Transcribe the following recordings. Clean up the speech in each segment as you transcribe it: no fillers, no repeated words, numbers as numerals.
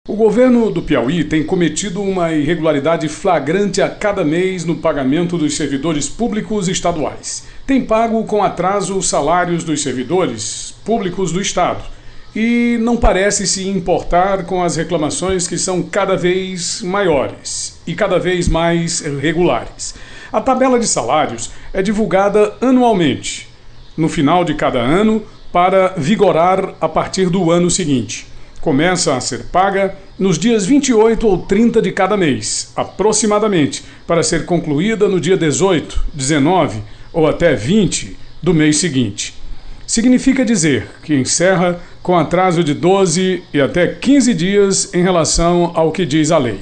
O governo do Piauí tem cometido uma irregularidade flagrante a cada mês no pagamento dos servidores públicos estaduais. Tem pago com atraso os salários dos servidores públicos do Estado e não parece se importar com as reclamações que são cada vez maiores e cada vez mais regulares. A tabela de salários é divulgada anualmente, no final de cada ano, para vigorar a partir do ano seguinte. Começa a ser paga nos dias 28 ou 30 de cada mês, aproximadamente, para ser concluída no dia 18, 19 ou até 20 do mês seguinte. Significa dizer que encerra com atraso de 12 e até 15 dias em relação ao que diz a lei.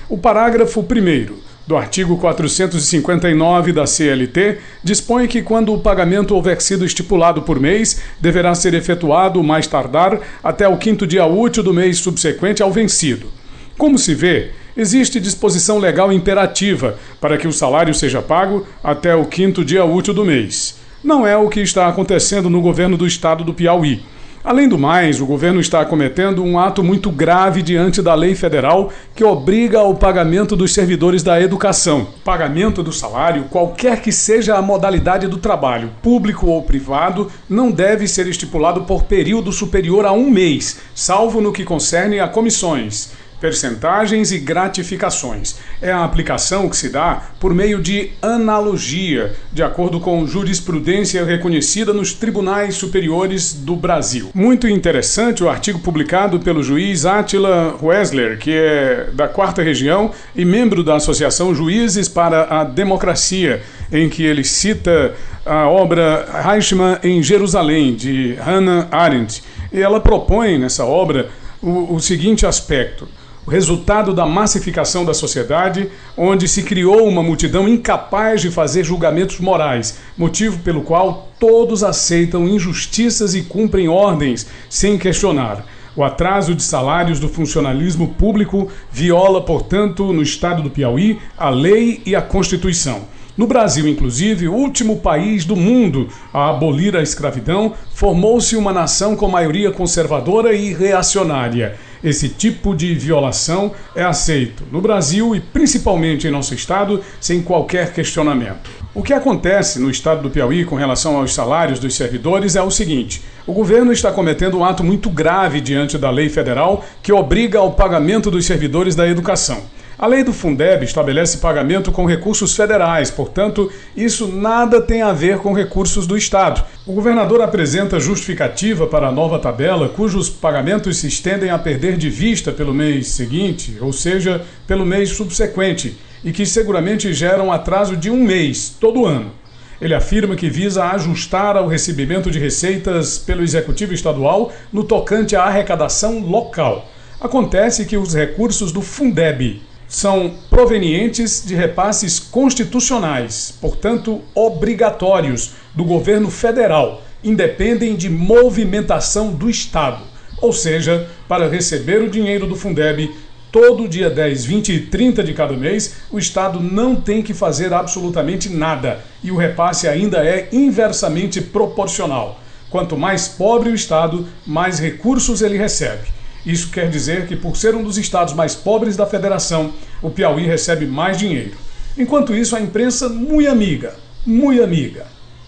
O parágrafo 1º do artigo 459 da CLT dispõe que quando o pagamento houver sido estipulado por mês, deverá ser efetuado o mais tardar até o 5º dia útil do mês subsequente ao vencido. Como se vê, existe disposição legal imperativa para que o salário seja pago até o 5º dia útil do mês. Não é o que está acontecendo no governo do estado do Piauí. Além do mais, o governo está cometendo um ato muito grave diante da lei federal que obriga ao pagamento dos servidores da educação. O pagamento do salário, qualquer que seja a modalidade do trabalho, público ou privado, não deve ser estipulado por período superior a 1 mês, salvo no que concerne a comissões, percentagens e gratificações. É a aplicação que se dá por meio de analogia, de acordo com jurisprudência reconhecida nos tribunais superiores do Brasil. Muito interessante o artigo publicado pelo juiz Átila Wessler, que é da 4ª Região e membro da Associação Juízes para a Democracia, em que ele cita a obra Eichmann em Jerusalém, de Hannah Arendt. E ela propõe nessa obra o seguinte aspecto: o resultado da massificação da sociedade, onde se criou uma multidão incapaz de fazer julgamentos morais, motivo pelo qual todos aceitam injustiças e cumprem ordens sem questionar. O atraso de salários do funcionalismo público viola, portanto, no estado do Piauí, a lei e a Constituição. No Brasil, inclusive, o último país do mundo a abolir a escravidão, formou-se uma nação com maioria conservadora e reacionária. Esse tipo de violação é aceito no Brasil e principalmente em nosso estado sem qualquer questionamento. O que acontece no estado do Piauí com relação aos salários dos servidores é o seguinte: o governo está cometendo um ato muito grave diante da lei federal que obriga ao pagamento dos servidores da educação. A lei do Fundeb estabelece pagamento com recursos federais, portanto, isso nada tem a ver com recursos do Estado. O governador apresenta justificativa para a nova tabela, cujos pagamentos se estendem a perder de vista pelo mês seguinte, ou seja, pelo mês subsequente, e que seguramente geram atraso de 1 mês, todo ano. Ele afirma que visa ajustar ao recebimento de receitas pelo Executivo Estadual no tocante à arrecadação local. Acontece que os recursos do Fundeb são provenientes de repasses constitucionais, portanto obrigatórios, do governo federal, independem de movimentação do Estado. Ou seja, para receber o dinheiro do Fundeb, todo dia 10, 20 e 30 de cada mês, o Estado não tem que fazer absolutamente nada e o repasse ainda é inversamente proporcional. Quanto mais pobre o Estado, mais recursos ele recebe. Isso quer dizer que, por ser um dos estados mais pobres da federação, o Piauí recebe mais dinheiro. Enquanto isso, a imprensa, muito amiga,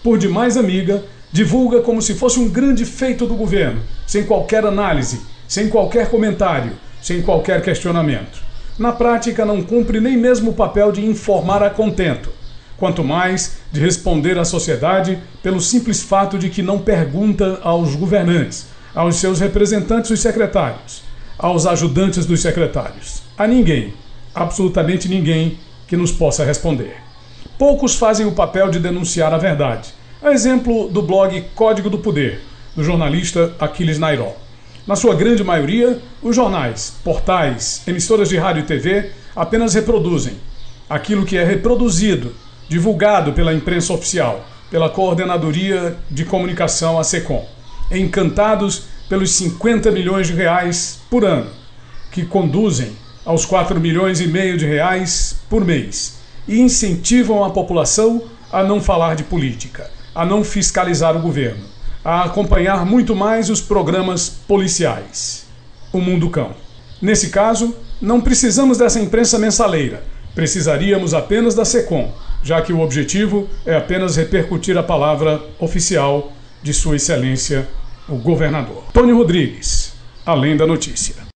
por demais amiga, divulga como se fosse um grande feito do governo, sem qualquer análise, sem qualquer comentário, sem qualquer questionamento. Na prática, não cumpre nem mesmo o papel de informar a contento, quanto mais de responder à sociedade pelo simples fato de que não pergunta aos governantes, aos seus representantes, os secretários, aos ajudantes dos secretários. A ninguém, absolutamente ninguém, que nos possa responder. Poucos fazem o papel de denunciar a verdade. A exemplo do blog Código do Poder, do jornalista Aquiles Nairó. Na sua grande maioria, os jornais, portais, emissoras de rádio e TV apenas reproduzem aquilo que é reproduzido, divulgado pela imprensa oficial, pela Coordenadoria de Comunicação, a SECOM, encantados pelos 50 milhões de reais por ano, que conduzem aos 4,5 milhões de reais por mês, e incentivam a população a não falar de política, a não fiscalizar o governo, a acompanhar muito mais os programas policiais. O Mundo Cão. Nesse caso, não precisamos dessa imprensa mensaleira. Precisaríamos apenas da SECOM, já que o objetivo é apenas repercutir a palavra oficial de Sua Excelência, o governador. Tony Rodrigues, Além da Notícia.